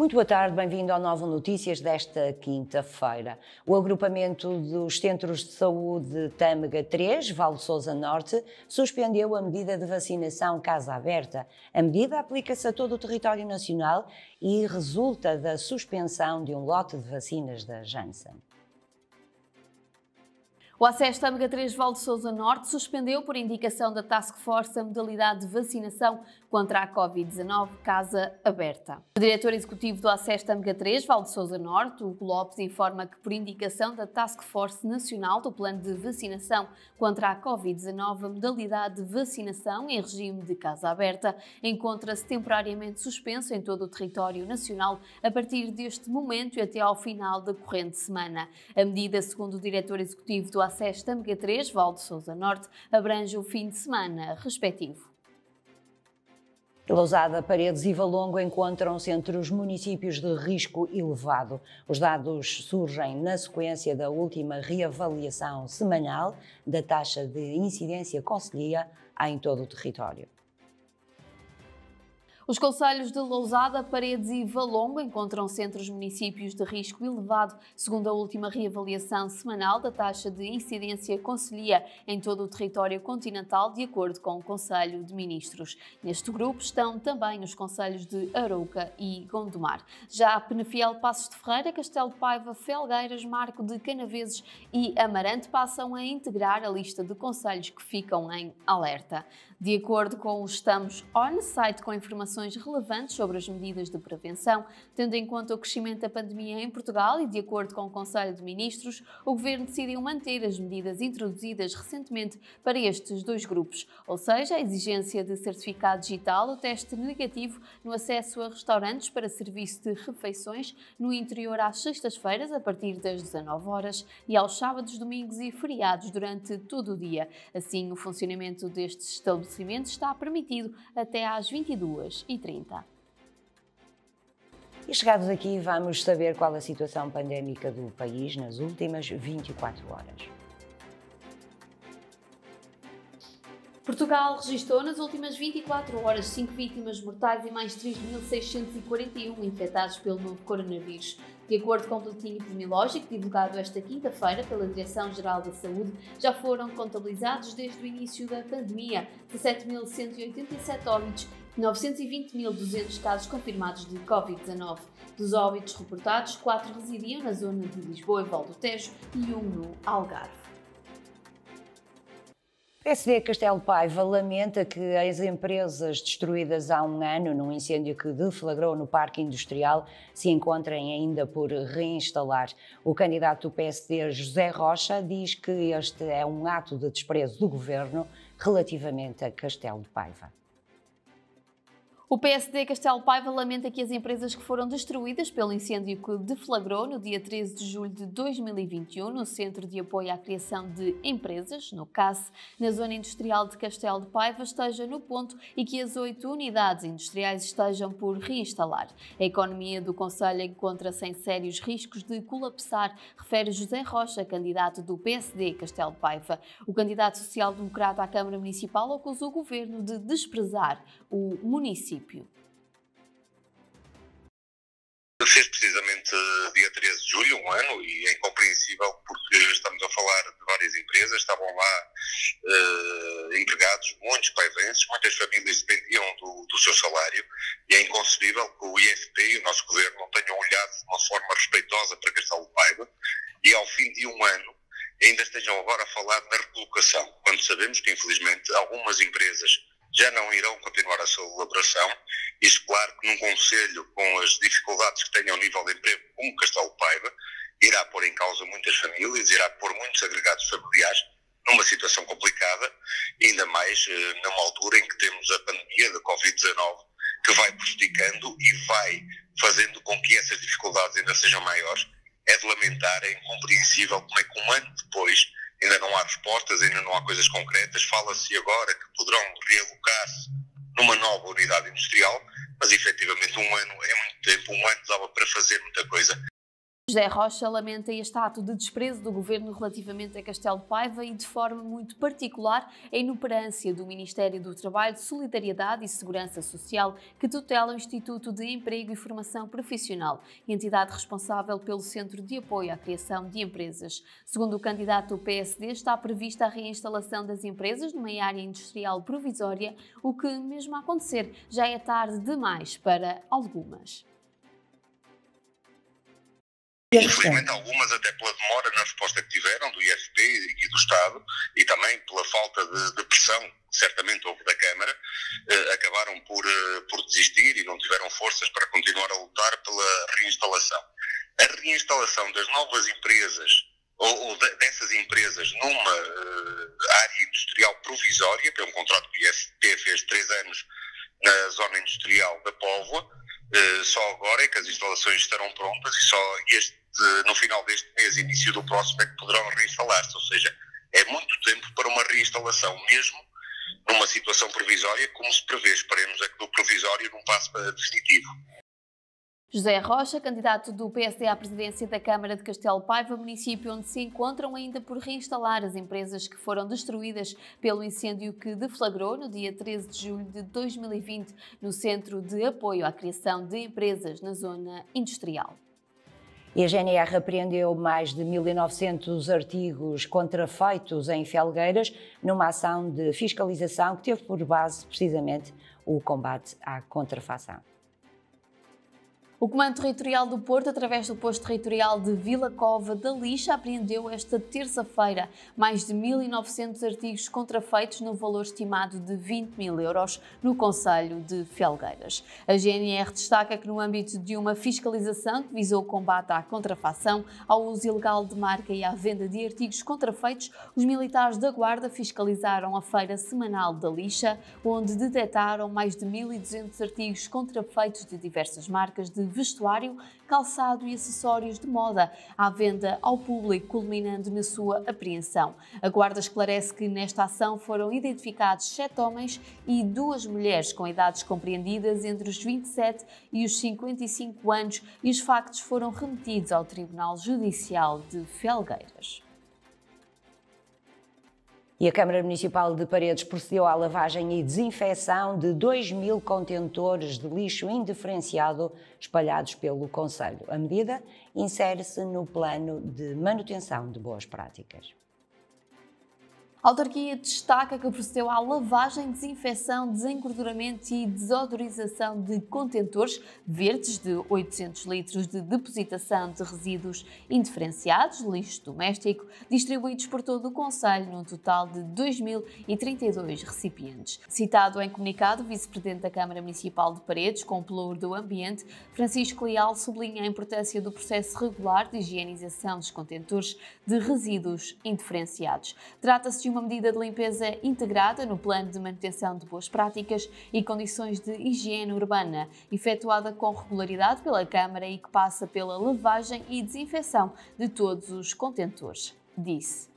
Muito boa tarde, bem-vindo ao Nova Notícias desta quinta-feira. O agrupamento dos Centros de Saúde Tâmega 3, Val de Sousa Norte, suspendeu a medida de vacinação Casa Aberta. A medida aplica-se a todo o território nacional e resulta da suspensão de um lote de vacinas da Janssen. O ACES Tâmega 3 Val de Sousa Norte suspendeu, por indicação da Task Force, a modalidade de vacinação contra a Covid-19 Casa Aberta. O diretor executivo do ACES Tâmega 3 Val de Sousa Norte, Hugo Lopes, informa que, por indicação da Task Force Nacional do Plano de Vacinação contra a Covid-19, a modalidade de vacinação em regime de Casa Aberta encontra-se temporariamente suspensa em todo o território nacional a partir deste momento e até ao final da corrente semana. A medida, segundo o diretor executivo do ACES Tâmega 3 Val de Sousa Norte, abrange o fim de semana respectivo. Lousada, Paredes e Valongo encontram-se entre os municípios de risco elevado. Os dados surgem na sequência da última reavaliação semanal da taxa de incidência concelhia em todo o território. Os concelhos de Lousada, Paredes e Valongo encontram-se entre os municípios de risco elevado, segundo a última reavaliação semanal da taxa de incidência concelhia em todo o território continental, de acordo com o Conselho de Ministros. Neste grupo estão também os concelhos de Arouca e Gondomar. Já Penafiel, Passos de Ferreira, Castelo de Paiva, Felgueiras, Marco de Canaveses e Amarante passam a integrar a lista de concelhos que ficam em alerta. De acordo com o Estamos On, site com informações relevantes sobre as medidas de prevenção, tendo em conta o crescimento da pandemia em Portugal e de acordo com o Conselho de Ministros, o Governo decidiu manter as medidas introduzidas recentemente para estes dois grupos, ou seja, a exigência de certificado digital, o teste negativo no acesso a restaurantes para serviço de refeições no interior às sextas-feiras a partir das 19 horas e aos sábados, domingos e feriados durante todo o dia. Assim, o funcionamento destes estabelecimentos está permitido até às 22h30. E chegados aqui, vamos saber qual a situação pandémica do país nas últimas 24 horas. Portugal registrou nas últimas 24 horas 5 vítimas mortais e mais 3.641 infectados pelo novo coronavírus. De acordo com o boletim epidemiológico divulgado esta quinta-feira pela Direção-Geral da Saúde, já foram contabilizados desde o início da pandemia 17.187 óbitos e 920.200 casos confirmados de Covid-19. Dos óbitos reportados, 4 residiam na zona de Lisboa e Val do Tejo e 1 no Algarve. O PSD Castelo de Paiva lamenta que as empresas destruídas há um ano num incêndio que deflagrou no Parque Industrial se encontrem ainda por reinstalar. O candidato do PSD, José Rocha, diz que este é um ato de desprezo do governo relativamente a Castelo de Paiva. O PSD Castelo de Paiva lamenta que as empresas que foram destruídas pelo incêndio que deflagrou no dia 13 de julho de 2021 no Centro de Apoio à Criação de Empresas, no CAS, na Zona Industrial de Castelo de Paiva, esteja no ponto e que as 8 unidades industriais estejam por reinstalar. A economia do concelho encontra-se em sérios riscos de colapsar, refere José Rocha, candidato do PSD Castelo de Paiva. O candidato social-democrata à Câmara Municipal acusou o governo de desprezar o município. Fez precisamente dia 13 de julho, um ano, e é incompreensível porque estamos a falar de várias empresas, estavam lá empregados, muitos paivenses, muitas famílias dependiam do seu salário, e é inconcebível que o IFP e o nosso governo não tenham olhado de uma forma respeitosa para Castelo de Paiva e ao fim de um ano ainda estejam agora a falar na recolocação, quando sabemos que infelizmente algumas empresas já não irão continuar a sua elaboração. Isso, claro, que num concelho com as dificuldades que tem ao nível de emprego, como Castelo de Paiva, irá pôr em causa muitas famílias, irá pôr muitos agregados familiares numa situação complicada, ainda mais numa altura em que temos a pandemia da Covid-19, que vai prejudicando e vai fazendo com que essas dificuldades ainda sejam maiores. É de lamentar, é incompreensível como é que um ano depois ainda não há respostas, ainda não há coisas concretas. Fala-se agora que poderão realocar-se numa nova unidade industrial, mas efetivamente um ano é muito tempo, um ano dava para fazer muita coisa. José Rocha lamenta este ato de desprezo do Governo relativamente a Castelo de Paiva e, de forma muito particular, a inoperância do Ministério do Trabalho, Solidariedade e Segurança Social, que tutela o Instituto de Emprego e Formação Profissional, entidade responsável pelo Centro de Apoio à Criação de Empresas. Segundo o candidato do PSD, está prevista a reinstalação das empresas numa área industrial provisória, o que, mesmo a acontecer, já é tarde demais para algumas. Infelizmente, algumas, até pela demora na resposta que tiveram do IFP e do Estado, e também pela falta de pressão que certamente houve da Câmara, acabaram por desistir e não tiveram forças para continuar a lutar pela reinstalação. A reinstalação das novas empresas, ou dessas empresas, numa área industrial provisória, que é um contrato que o IFP fez 3 anos na zona industrial da Póvoa, só agora é que as instalações estarão prontas e só no final deste mês, início do próximo, é que poderão reinstalar-se. Ou seja, é muito tempo para uma reinstalação, mesmo numa situação provisória, como se prevê. Esperemos é que do provisório não passe para definitivo. José Rocha, candidato do PSD à presidência da Câmara de Castelo de Paiva, município onde se encontram ainda por reinstalar as empresas que foram destruídas pelo incêndio que deflagrou no dia 13 de julho de 2020 no Centro de Apoio à Criação de Empresas na zona industrial. E a GNR apreendeu mais de 1.900 artigos contrafeitos em Felgueiras, numa ação de fiscalização que teve por base precisamente o combate à contrafação. O Comando Territorial do Porto, através do Posto Territorial de Vila Cova da Lixa, apreendeu esta terça-feira mais de 1.900 artigos contrafeitos no valor estimado de 20.000 euros no concelho de Felgueiras. A GNR destaca que no âmbito de uma fiscalização que visou o combate à contrafação, ao uso ilegal de marca e à venda de artigos contrafeitos, os militares da Guarda fiscalizaram a feira semanal da Lixa, onde detectaram mais de 1.200 artigos contrafeitos de diversas marcas de vestuário, calçado e acessórios de moda à venda ao público, culminando na sua apreensão. A Guarda esclarece que nesta ação foram identificados 7 homens e 2 mulheres com idades compreendidas entre os 27 e os 55 anos e os factos foram remetidos ao Tribunal Judicial de Felgueiras. E a Câmara Municipal de Paredes procedeu à lavagem e desinfecção de 2.000 contentores de lixo indiferenciado espalhados pelo concelho. A medida insere-se no plano de manutenção de boas práticas. A autarquia destaca que procedeu à lavagem, desinfecção, desengorduramento e desodorização de contentores verdes de 800 litros de depositação de resíduos indiferenciados, lixo doméstico, distribuídos por todo o concelho, num total de 2.032 recipientes. Citado em comunicado, o vice-presidente da Câmara Municipal de Paredes, com o pelour do ambiente, Francisco Leal, sublinha a importância do processo regular de higienização dos contentores de resíduos indiferenciados. Trata-se de uma medida de limpeza integrada no plano de manutenção de boas práticas e condições de higiene urbana, efetuada com regularidade pela Câmara e que passa pela lavagem e desinfecção de todos os contentores, disse.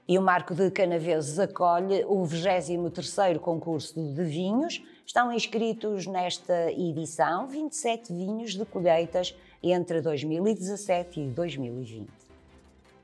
E o Marco de Canaveses acolhe o 23º concurso de vinhos. Estão inscritos nesta edição 27 vinhos de colheitas entre 2017 e 2020.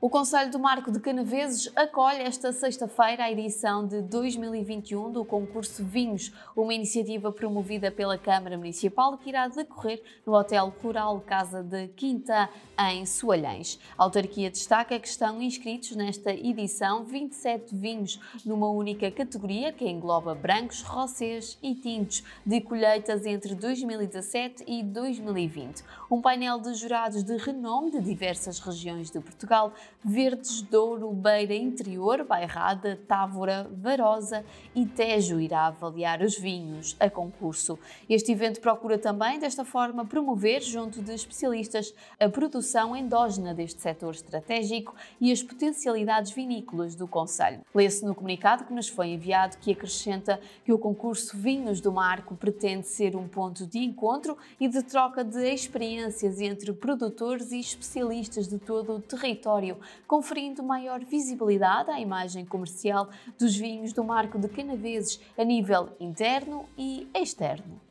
O Concelho do Marco de Canaveses acolhe esta sexta-feira a edição de 2021 do concurso Vinhos, uma iniciativa promovida pela Câmara Municipal que irá decorrer no Hotel Rural Casa da Quinta, em Soalhães. A autarquia destaca que estão inscritos nesta edição 27 vinhos numa única categoria que engloba brancos, rosés e tintos de colheitas entre 2017 e 2020. Um painel de jurados de renome de diversas regiões de Portugal, Verdes, Douro, Beira Interior, Bairrada, Távora, Varosa e Tejo irá avaliar os vinhos a concurso. Este evento procura também, desta forma, promover, junto de especialistas, a produção endógena deste setor estratégico e as potencialidades vinícolas do concelho. Lê-se no comunicado que nos foi enviado que acrescenta que o concurso Vinhos do Marco pretende ser um ponto de encontro e de troca de experiências entre produtores e especialistas de todo o território, conferindo maior visibilidade à imagem comercial dos vinhos do Marco de Canaveses a nível interno e externo.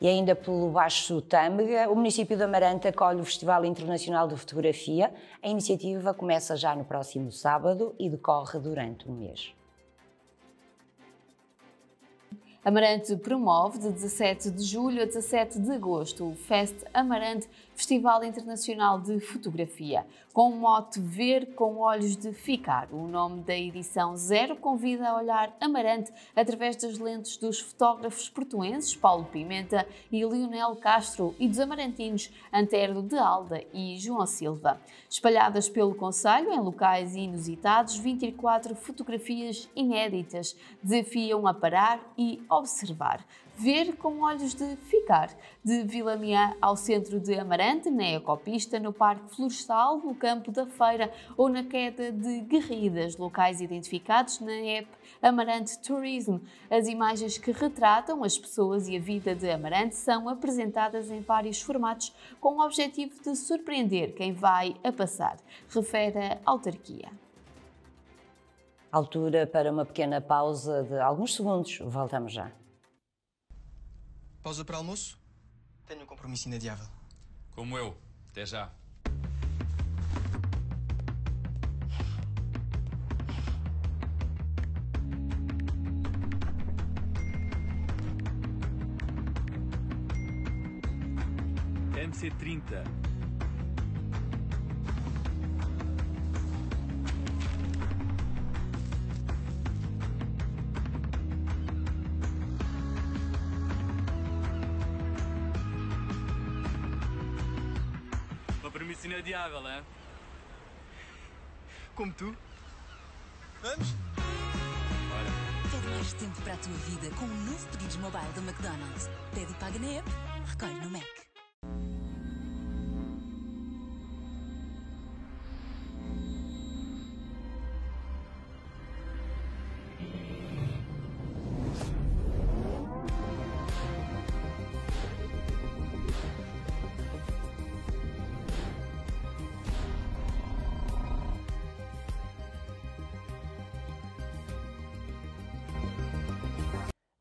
E ainda pelo Baixo Tâmega, o município de Amarante acolhe o Festival Internacional de Fotografia. A iniciativa começa já no próximo sábado e decorre durante um mês. Amarante promove de 17 de julho a 17 de agosto o Fest Amarante, Festival Internacional de Fotografia, com o mote Ver com Olhos de Ficar. O nome da edição 0 convida a olhar Amarante através das lentes dos fotógrafos portuenses Paulo Pimenta e Leonel Castro e dos amarantinos Antero de Alda e João Silva. Espalhadas pelo concelho em locais inusitados, 24 fotografias inéditas desafiam a parar e observar. Ver com olhos de ficar. De Vila Miã ao centro de Amarante, na Ecopista, no Parque Florestal, no Campo da Feira ou na Queda de Garridas, locais identificados na app Amarante Tourism. As imagens que retratam as pessoas e a vida de Amarante são apresentadas em vários formatos com o objetivo de surpreender quem vai a passar, refere a autarquia. Altura para uma pequena pausa de alguns segundos. Voltamos já. Pausa para almoço? Tenho um compromisso inadiável. Como eu. Até já. MC30. Compromisso inadiável, é? Como tu? Vamos? Bora. Pede mais tempo para a tua vida com o novo Pedidos Mobile da McDonald's. Pede e paga na app, recolhe no Mac.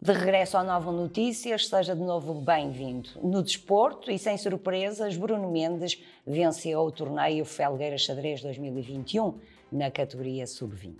De regresso ao Novo Notícias, seja de novo bem-vindo. No desporto e sem surpresas, Bruno Mendes venceu o torneio Felgueiras Xadrez 2021 na categoria Sub-20.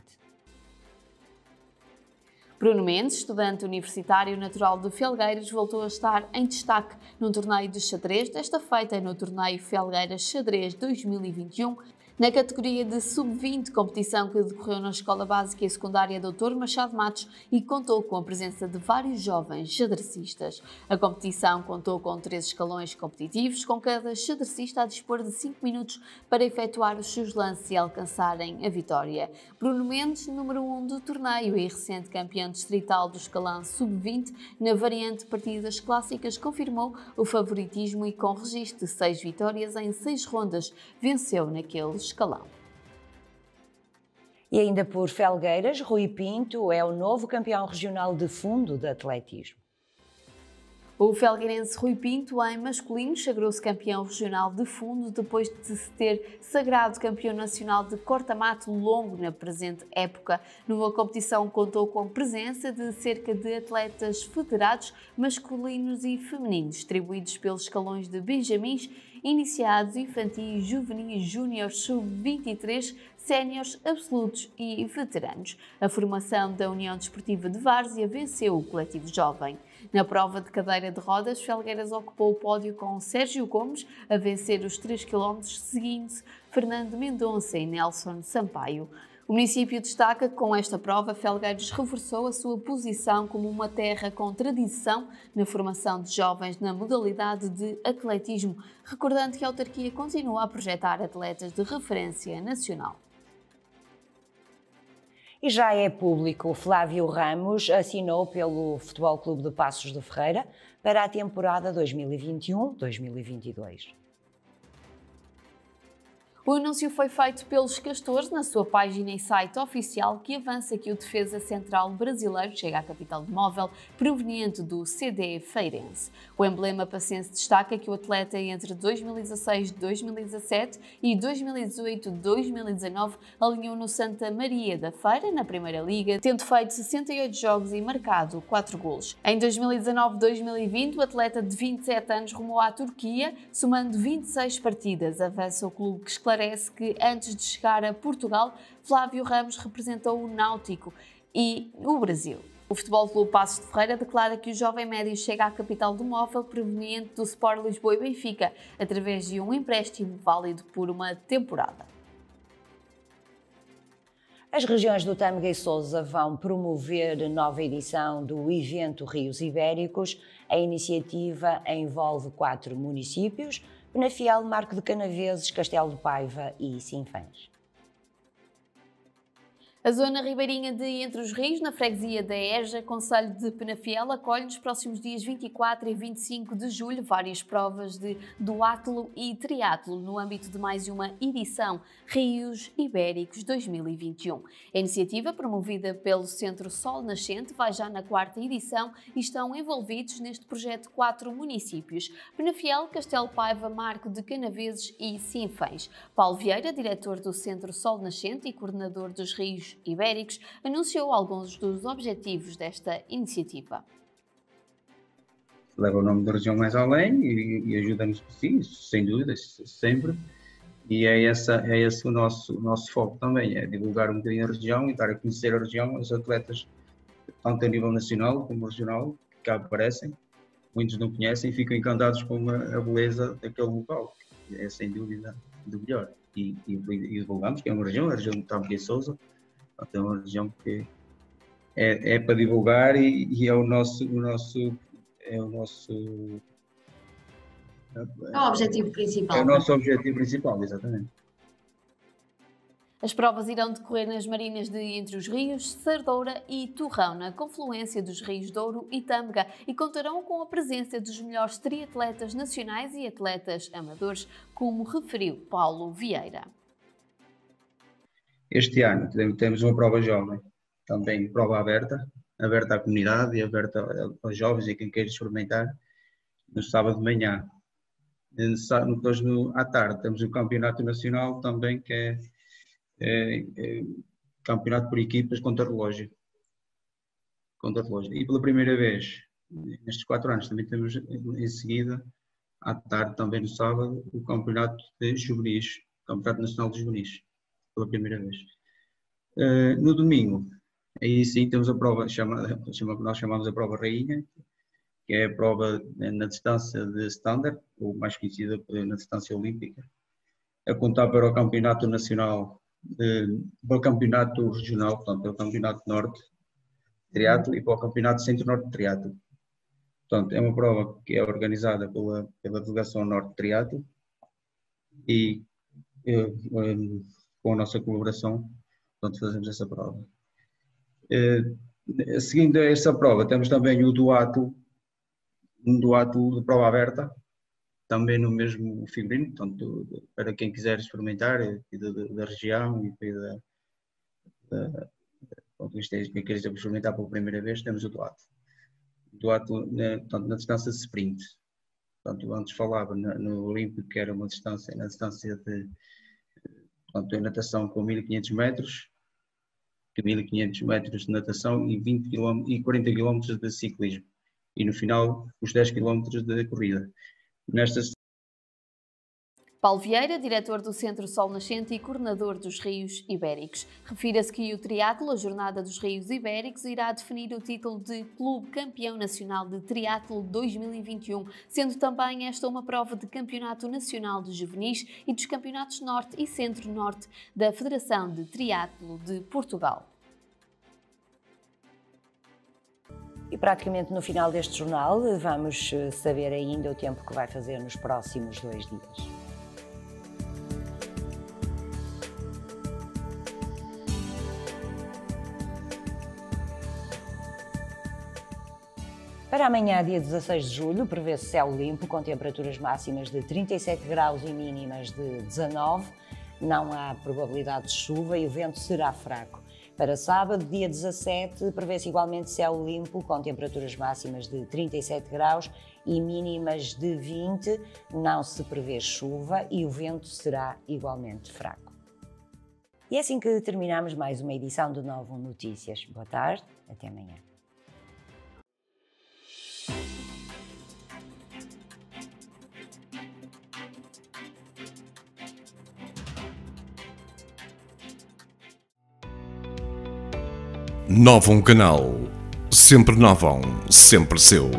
Bruno Mendes, estudante universitário natural de Felgueiras, voltou a estar em destaque no torneio de xadrez, desta feita no torneio Felgueiras Xadrez 2021, na categoria de Sub-20, competição que decorreu na Escola Básica e Secundária Dr. Machado Matos e contou com a presença de vários jovens xadrecistas. A competição contou com 3 escalões competitivos, com cada xadrecista a dispor de 5 minutos para efetuar os seus lances e alcançarem a vitória. Bruno Mendes, número 1 do torneio e recente campeão distrital do escalão Sub-20, na variante partidas clássicas, confirmou o favoritismo e, com registro de 6 vitórias em 6 rondas, venceu naquele escalão. E ainda por Felgueiras, Rui Pinto é o novo campeão regional de fundo de atletismo. O felgueirense Rui Pinto, em masculino, sagrou-se campeão regional de fundo depois de se ter sagrado campeão nacional de corta-mato longo na presente época. Numa competição contou com a presença de cerca de atletas federados masculinos e femininos, distribuídos pelos escalões de benjamins, iniciados, infantis, juvenis, júniores, sub-23, séniores, absolutos e veteranos. A formação da União Desportiva de Várzea venceu o coletivo jovem. Na prova de cadeira de rodas, Felgueiras ocupou o pódio com Sérgio Gomes a vencer os 3 km, seguindo-se Fernando Mendonça e Nelson Sampaio. O município destaca que com esta prova Felgueiras reforçou a sua posição como uma terra com tradição na formação de jovens na modalidade de atletismo, recordando que a autarquia continua a projetar atletas de referência nacional. E já é público, Flávio Ramos assinou pelo Futebol Clube de Passos de Ferreira para a temporada 2021-2022. O anúncio foi feito pelos Castores na sua página e site oficial, que avança que o defesa central brasileiro chega à capital do móvel proveniente do CD Feirense. O emblema passense destaca que o atleta entre 2016-2017 e 2018-2019 alinhou no Santa Maria da Feira, na Primeira Liga, tendo feito 68 jogos e marcado 4 golos. Em 2019-2020, o atleta de 27 anos rumou à Turquia, somando 26 partidas. Avança o clube que esclarece que, antes de chegar a Portugal, Flávio Ramos representou o Náutico e o Brasil. O Futebol Clube Paços de Ferreira declara que o jovem médio chega à capital do móvel proveniente do Sport Lisboa e Benfica, através de um empréstimo válido por uma temporada. As regiões do Tâmega e Sousa vão promover nova edição do evento Rios Ibéricos. A iniciativa envolve 4 municípios: Penafiel, Marco de Canaveses, Castelo de Paiva e Sinfãs. A zona ribeirinha de Entre os Rios, na freguesia da Erja, concelho de Penafiel, acolhe nos próximos dias 24 e 25 de julho várias provas de duátlo e triátlo no âmbito de mais uma edição Rios Ibéricos 2021. A iniciativa, promovida pelo Centro Sol Nascente, vai já na 4ª edição e estão envolvidos neste projeto 4 municípios: Penafiel, Castelo de Paiva, Marco de Canaveses e Sinfãs. Paulo Vieira, diretor do Centro Sol Nascente e coordenador dos Rios Ibéricos, anunciou alguns dos objetivos desta iniciativa. Leva o nome da região mais além e ajuda-nos, sim, sem dúvida, sempre. E é esse o nosso foco também, é divulgar um bocadinho a região e dar a conhecer a região, os atletas, tanto a nível nacional como regional, que cá aparecem. Muitos não conhecem e ficam encantados com a beleza daquele local. É sem dúvida do melhor. E divulgamos que é uma região, a região de Tâmega e Sousa. É uma região que é para divulgar e é o nosso objetivo principal. É o nosso objetivo principal, exatamente. As provas irão decorrer nas marinas de Entre os Rios, Sardoura e Torrão, na confluência dos rios Douro e Tâmega, e contarão com a presença dos melhores triatletas nacionais e atletas amadores, como referiu Paulo Vieira. Este ano temos uma prova jovem, também prova aberta à comunidade e aberta aos jovens e quem queira experimentar, no sábado de manhã. Depois, à tarde, temos o campeonato nacional também, que é campeonato por equipas contra relógio. E pela primeira vez, nestes 4 anos, também temos em seguida, à tarde, também no sábado, o campeonato de juvenis, campeonato nacional de juvenis. Pela primeira vez. No domingo, aí sim temos a prova que nós chamamos a prova rainha, que é a prova na distância de standard, ou mais conhecida na distância olímpica, a contar para o campeonato nacional, para o campeonato regional, portanto, para o campeonato norte de triatlo e para o campeonato centro-norte de triatlo. Portanto, é uma prova que é organizada pela delegação norte de triatlo e com a nossa colaboração, portanto, fazemos essa prova. Seguindo essa prova, temos também o duátlo, um duátlo de prova aberta, também no mesmo figurino, portanto, para quem quiser experimentar, da região e quem quer experimentar pela primeira vez, temos o duátlo. Duátlo, portanto, na distância de sprint. Portanto, antes falava no Olímpico, que era uma distância, na distância de, portanto, em natação com 1500 metros, 1500 metros de natação e 40 km de ciclismo. E no final, os 10 km de corrida. Paulo Vieira, diretor do Centro Sol Nascente e coordenador dos Rios Ibéricos. Refira-se que o triatlo, a Jornada dos Rios Ibéricos, irá definir o título de Clube Campeão Nacional de Triatlo 2021, sendo também esta uma prova de Campeonato Nacional de Juvenis e dos Campeonatos Norte e Centro-Norte da Federação de Triatlo de Portugal. E praticamente no final deste jornal vamos saber ainda o tempo que vai fazer nos próximos 2 dias. Para amanhã, dia 16 de julho, prevê-se céu limpo, com temperaturas máximas de 37 graus e mínimas de 19. não há probabilidade de chuva e o vento será fraco. Para sábado, dia 17, prevê-se igualmente céu limpo, com temperaturas máximas de 37 graus e mínimas de 20. Não se prevê chuva e o vento será igualmente fraco. E é assim que terminamos mais uma edição do Novo Notícias. Boa tarde, até amanhã. Novum Canal. Sempre Novum, sempre seu.